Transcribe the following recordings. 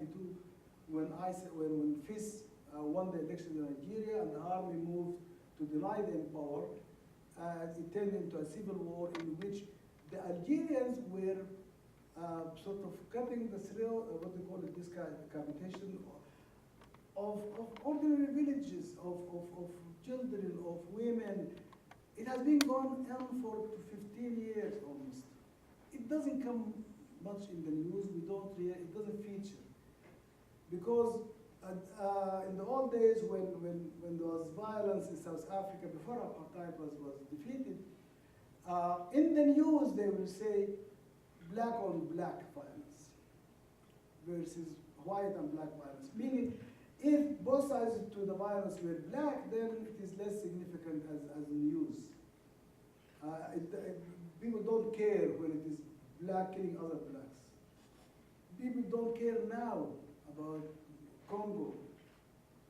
1992 when FIS won the election in Nigeria and the army moved to deny them power. It turned into a civil war in which the Algerians were sort of cutting the throat, what they call it, this capitation of ordinary villages, of children, of women. It has been going on for 15 years almost. It doesn't come much in the news. It doesn't feature. Because in the old days when there was violence in South Africa before apartheid was defeated, in the news they will say black on black violence versus white and black violence. Meaning, if both sides to the violence were black, then it is less significant as news. People don't care when it is black killing other blacks. People don't care now about Congo,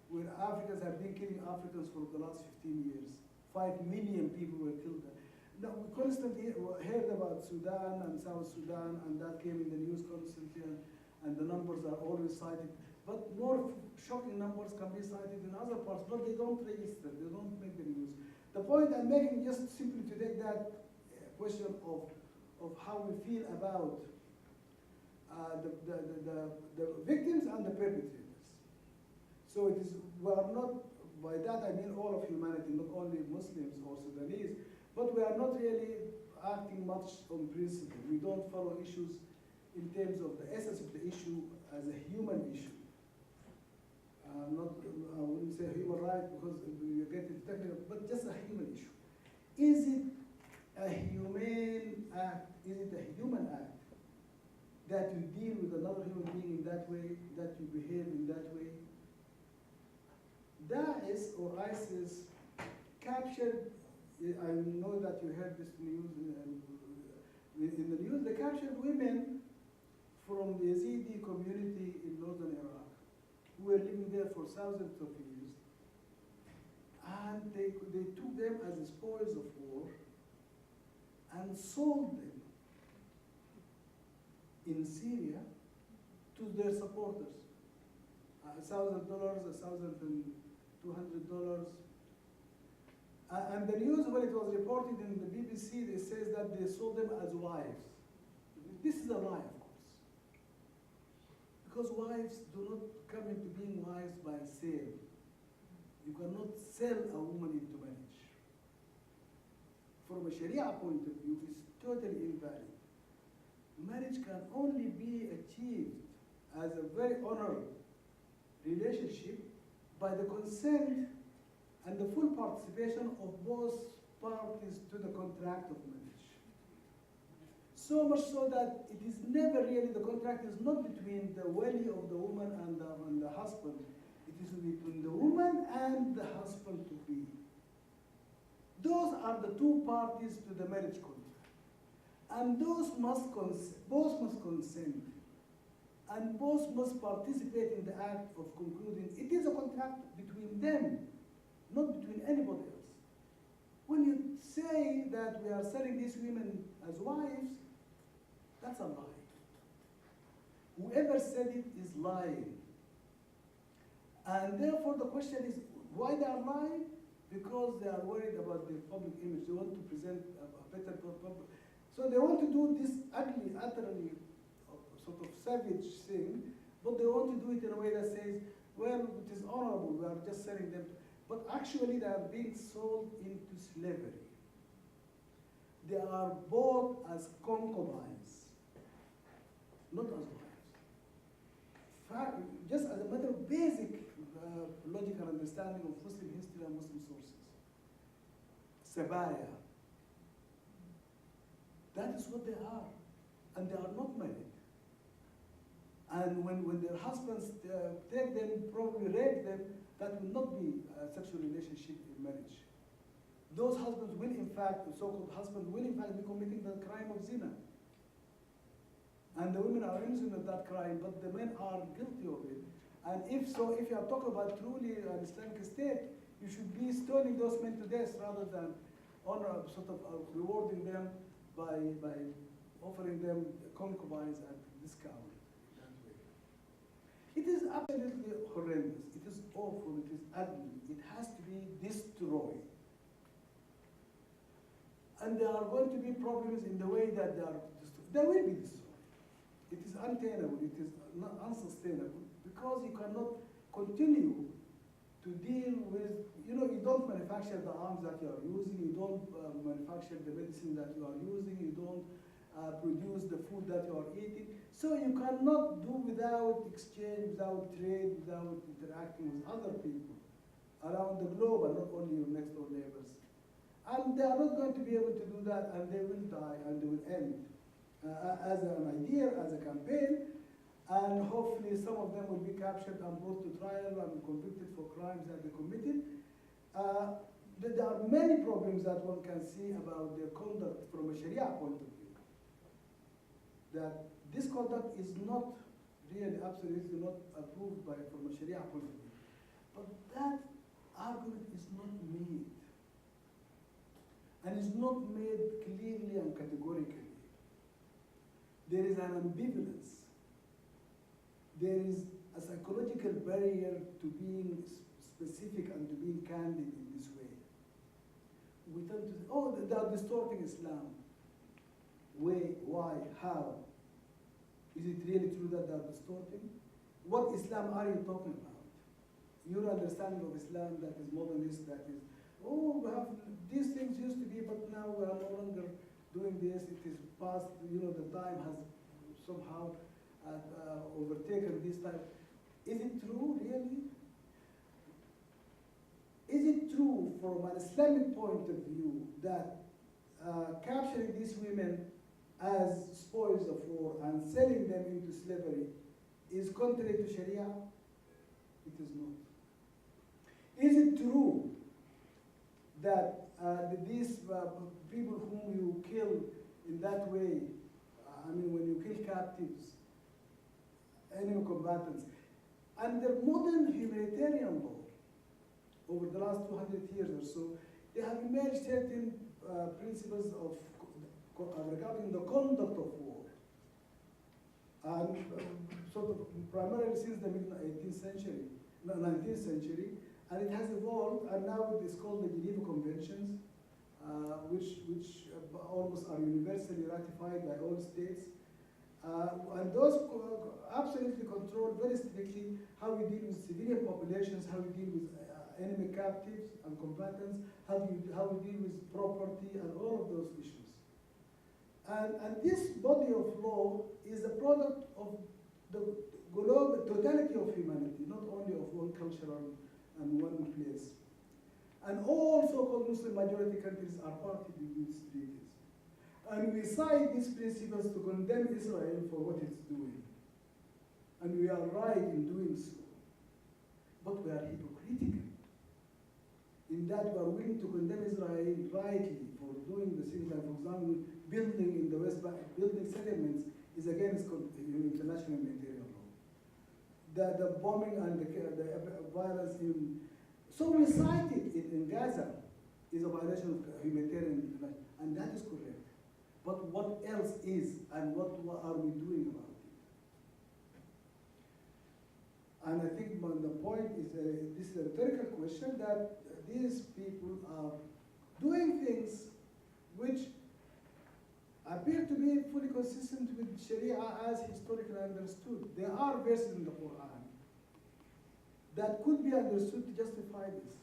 where Africans have been killing Africans for the last 15 years. 5 million people were killed there. Now, we constantly heard about Sudan and South Sudan, and that came in the news constantly, and the numbers are always cited. But more shocking numbers can be cited in other parts, but they don't register, they don't make the news. The point I'm making, just simply to take that question of how we feel about the victims and the perpetrators. So it is, we are not, by that I mean all of humanity, not only Muslims or Sudanese, but we are not really acting much on principle. We don't follow issues in terms of the essence of the issue as a human issue. I wouldn't say human right because you get it technical, but just a human issue. Is it a humane act? Is it a human act that you deal with another human being in that way, that you behave in that way? Daesh or ISIS captured, I know that you heard this news in the news, they captured women from the Yazidi community in northern Iraq who were living there for thousands of years. And they took them as the spoils of war and sold them in Syria to their supporters. $1,000, $1,200. And the news, when it was reported in the BBC, it says that they sold them as wives. This is a lie, of course. Because wives do not come into being wives by sale. You cannot sell a woman into marriage. From a Sharia point of view, it's totally invalid. Marriage can only be achieved as a very honored relationship by the consent and the full participation of both parties to the contract of marriage. So much so that it is never really, the contract is not between the wali of the woman and the husband. It is between the woman and the husband to be. Those are the two parties to the marriage contract. And both must consent. And both must participate in the act of concluding. It is a contract between them, not between anybody else. When you say that we are selling these women as wives, that's a lie. Whoever said it is lying. And therefore the question is, why they are lying? Because they are worried about their public image. They want to present a better public. So they want to do this ugly, utterly sort of savage thing, but they want to do it in a way that says, well, it is honorable, we are just selling them. But actually they are being sold into slavery. They are bought as concubines, not as wives. Just as a matter of basic logical understanding of Muslim history and Muslim sources. Sabaya. That is what they are. And they are not married. And when their husbands take them, probably rape them, that will not be a sexual relationship in marriage. Those husbands will in fact, the so-called husband will in fact be committing the crime of zina. And the women are innocent of that crime, but the men are guilty of it. And if so, if you are talking about truly an Islamic state, you should be stoning those men to death rather than rewarding them by offering them concubines at discount. absolutely horrendous. It is awful. It is ugly. It has to be destroyed. And there are going to be problems in the way that they are destroyed. They will be destroyed. It is untenable. It is not unsustainable because you cannot continue to deal with, you know, you don't manufacture the arms that you are using, you don't manufacture the medicine that you are using, you don't produce the food that you are eating. So you cannot do without exchange, without trade, without interacting with other people around the globe and not only your next door neighbors. And they are not going to be able to do that, and they will die and they will end as an idea, as a campaign. And hopefully some of them will be captured and brought to trial and convicted for crimes that they committed. There are many problems that one can see about their conduct from a Sharia point of view. That this conduct is not really, absolutely not approved from a Sharia point of view. But that argument is not made. And is not made clearly and categorically. There is an ambivalence. There is a psychological barrier to being specific and to being candid in this way. We tend to say, oh, they are distorting Islam. Why, how? Is it really true that they are distorting? What Islam are you talking about? Your understanding of Islam that is modernist, that is, oh, we have, these things used to be, but now we are no longer doing this. It is past, you know, the time has somehow overtaken this time. Is it true, really? Is it true from an Islamic point of view that capturing these women as spoils of war and selling them into slavery is contrary to Sharia? It is not. Is it true that these people whom you kill in that way, I mean, when you kill captives, enemy combatants, under modern humanitarian law, over the last 200 years or so, they have emerged certain principles of regarding the conduct of war. And sort of primarily since the mid-18th century, 19th century, and it has evolved, and now it is called the Geneva Conventions, which almost are universally ratified by all states. And those absolutely control very strictly how we deal with civilian populations, how we deal with enemy captives and combatants, how we deal with property and all of those issues. And this body of law is a product of the totality of humanity, not only of one culture and one place. And all so-called Muslim majority countries are party to these treaties. And we cite these principles to condemn Israel for what it's doing. And we are right in doing so. But we are hypocritical in that we are willing to condemn Israel rightly for doing the things like, for example, building in the West Bank, building settlements is against international humanitarian law. The bombing and the violence in, so we cite it in Gaza is a violation of humanitarian law, and that is correct. But what else is, and what are we doing about it? And I think the point is, this is a rhetorical question, that these people are doing things which appear to be fully consistent with Sharia as historically understood. There are verses in the Quran that could be understood to justify this.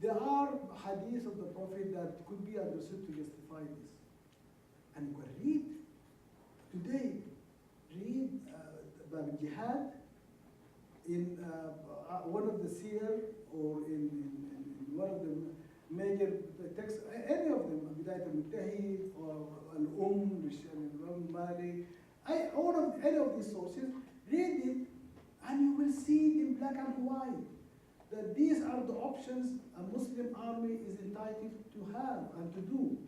There are hadiths of the Prophet that could be understood to justify this. And we can read about jihad in one of the seer or in one of the major texts, any of them, Bidayat al-Mujtahid or Al-Imam Malik, any of these sources, read it and you will see it in black and white, that these are the options a Muslim army is entitled to have and to do.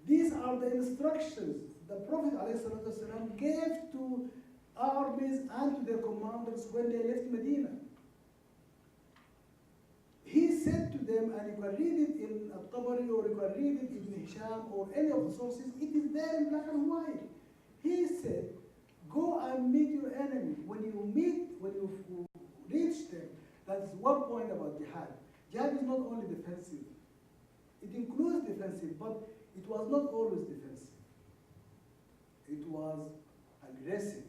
These are the instructions the Prophet ﷺ gave to armies and to their commanders when they left Medina. He said to them, and you can read it in Al-Tabari or you can read it in Ibn Hisham or any of the sources, it is there in black and white. He said, go and meet your enemy. When you Jihad is not only defensive. It includes defensive, but it was not always defensive. It was aggressive.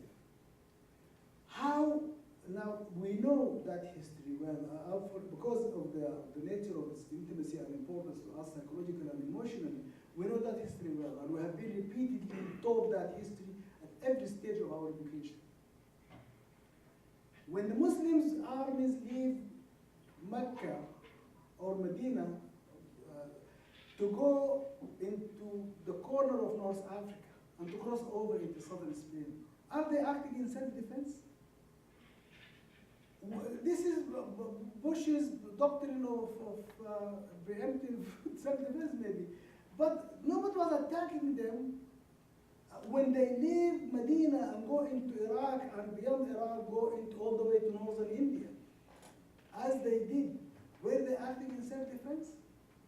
How, now we know that history well, because of the nature of its intimacy and importance to us psychologically and emotionally, we know that history well, and we have been repeatedly taught that history at every stage of our education. When the Muslims armies leave Mecca or Medina to go into the corner of North Africa and to cross over into southern Spain, are they acting in self-defense? This is Bush's doctrine of preemptive self-defense, maybe. But nobody was attacking them when they leave Medina and go into Iraq, and beyond Iraq go into all the way to northern India. As they did, were they acting in self-defense?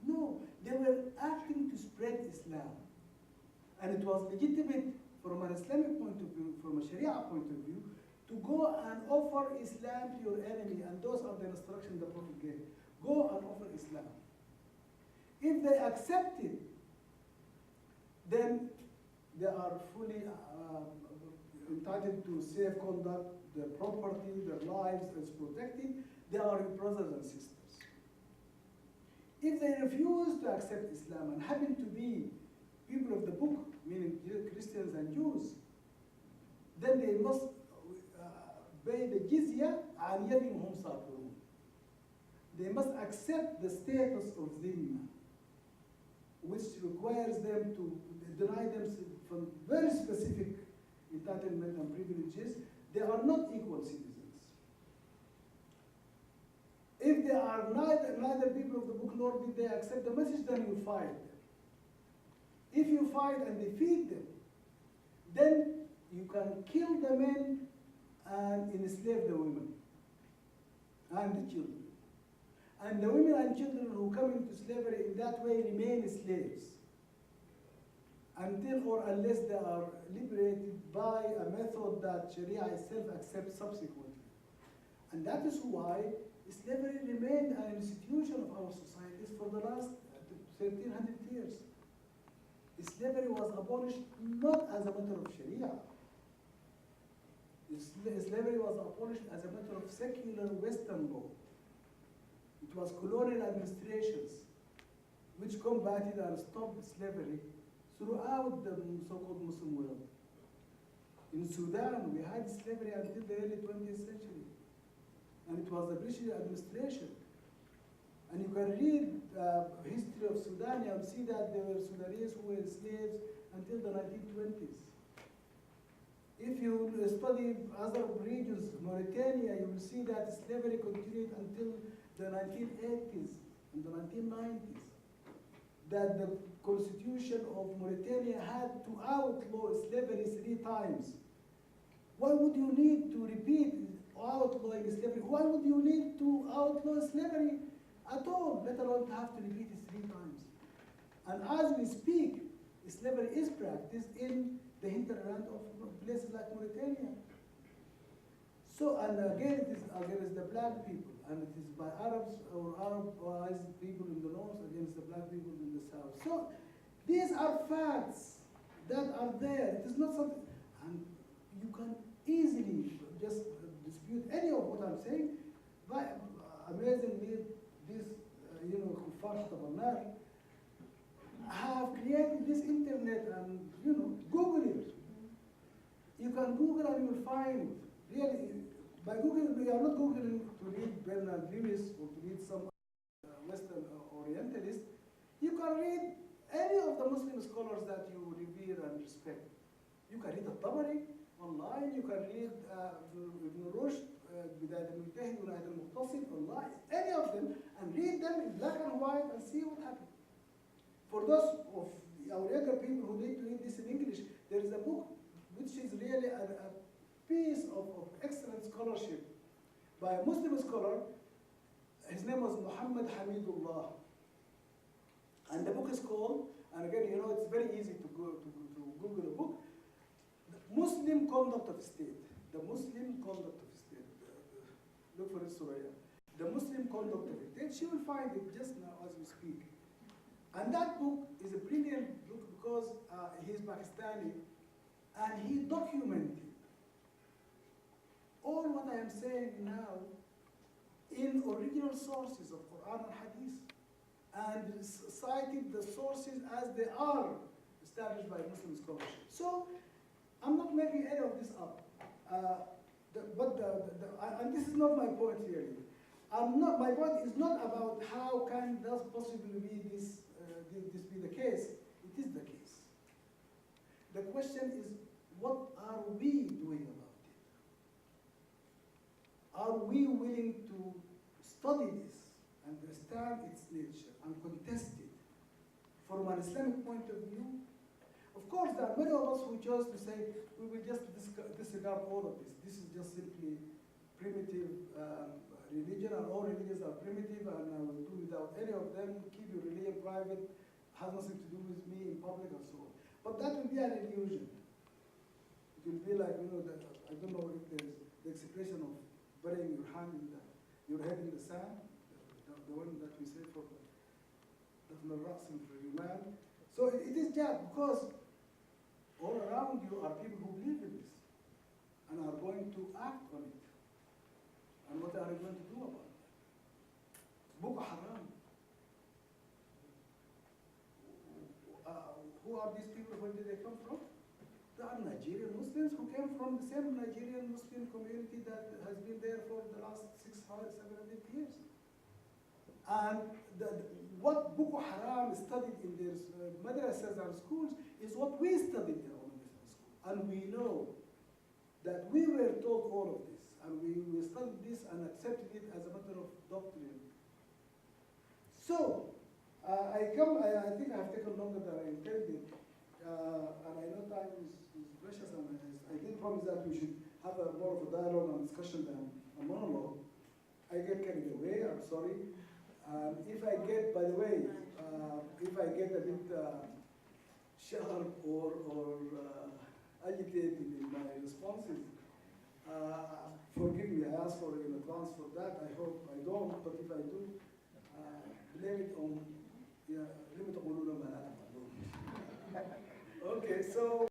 No, they were acting to spread Islam. And it was legitimate from an Islamic point of view, from a Sharia point of view, to go and offer Islam to your enemy, and those are the instructions the Prophet gave. Go and offer Islam. If they accept it, then they are fully entitled to safe conduct, their property, their lives is protected, they are your brothers and sisters. If they refuse to accept Islam and happen to be people of the book, meaning Christians and Jews, then they must pay the jizya and yadihim hum safirun. They must accept the status of dhimma, which requires them to deny them from very specific entitlement and privileges. They are not equal citizens. If they are neither people of the book nor did they accept the message, then you fight them. If you fight and defeat them, then you can kill the men and enslave the women and the children. And the women and children who come into slavery in that way remain slaves until or unless they are liberated by a method that Sharia itself accepts subsequently. And that is why slavery remained an institution of our societies for the last 1300 years. Slavery was abolished not as a matter of Sharia. Slavery was abolished as a matter of secular Western law. It was colonial administrations which combated and stopped slavery throughout the so-called Muslim world. In Sudan, we had slavery until the early 20th century. And it was the British administration. And you can read history of Sudan, you will see that there were Sudanese who were slaves until the 1920s. If you study other regions, Mauritania, you will see that slavery continued until the 1980s and the 1990s. That the constitution of Mauritania had to outlaw slavery 3 times. Why would you need to repeat outlawing slavery? Why would you need to outlaw slavery at all, let alone to have to repeat it 3 times? And as we speak, slavery is practiced in the hinterland of places like Mauritania. So, and again, it is against the black people, and it is by Arabs or Arabized people in the north against the black people in the south. So, these are facts that are there. It is not something, and you can easily just dispute any of what I'm saying. But amazingly, these, kuffar tabannar have created this internet, and Google it. You can Google and you will find, really, by Google, we are not Googling to read Bernard Lewis or to read some Western Orientalist. You can read any of the Muslim scholars that you revere and respect. You can read Al-Tabari online, you can read Ibn Rushd, Bidayat al-Mujtahid, Nihayat al-Muqtasid online, any of them, and read them in black and white and see what happens. For those of our younger people who need to read this in English, there is a book which is really a piece of excellent scholarship by a Muslim scholar. His name was Muhammad Hamidullah. And the book is called, and again, it's very easy to Google a book, The Muslim Conduct of State. The Muslim Conduct of State. Look for it, Suraya. the Muslim conduct of it. Then she will find it just now as we speak. And that book is a brilliant book because he's Pakistani, and he documented all what I am saying now in original sources of Quran and Hadith, and cited the sources as they are established by Muslim scholarship. So I'm not making any of this up. And this is not my point really. My point is not about how can this possibly be this be the case. It is the case. The question is, what are we doing about it? Are we willing to study this, understand its nature, and contest it from an Islamic point of view? Of course, there are many of us who chose to say, we will just disregard all of this. This is just simply primitive religion, and all religions are primitive, and I will do without any of them. Keep your religion private, has nothing to do with me in public, and so on. But that will be an illusion. It will be like, I don't know if there's the expression of burying your head in the sand, the one that we say for man. So it is just because all around you are people who believe in this and are going to act on it. And what are you going to do about it? Boko Haram. Who are these people? Where did they come from? They are Nigerian Muslims who came from the same Nigerian Muslim community that has been there for the last 600, 700 years. And what Boko Haram studied in their madrasas and schools is what we studied in our madrasas and schools. And we know that we were taught all of this. And we studied this and accepted it as a matter of doctrine. So, I think I have taken longer than I intended. And I know time is precious, and I did promise that we should have more of a dialogue and discussion than a monologue. I get carried away, I'm sorry. If I get, by the way, if I get a bit sharp or agitated in my responses, forgive me, I ask for in advance for that. I hope I don't, but if I do, blame it on, okay, so.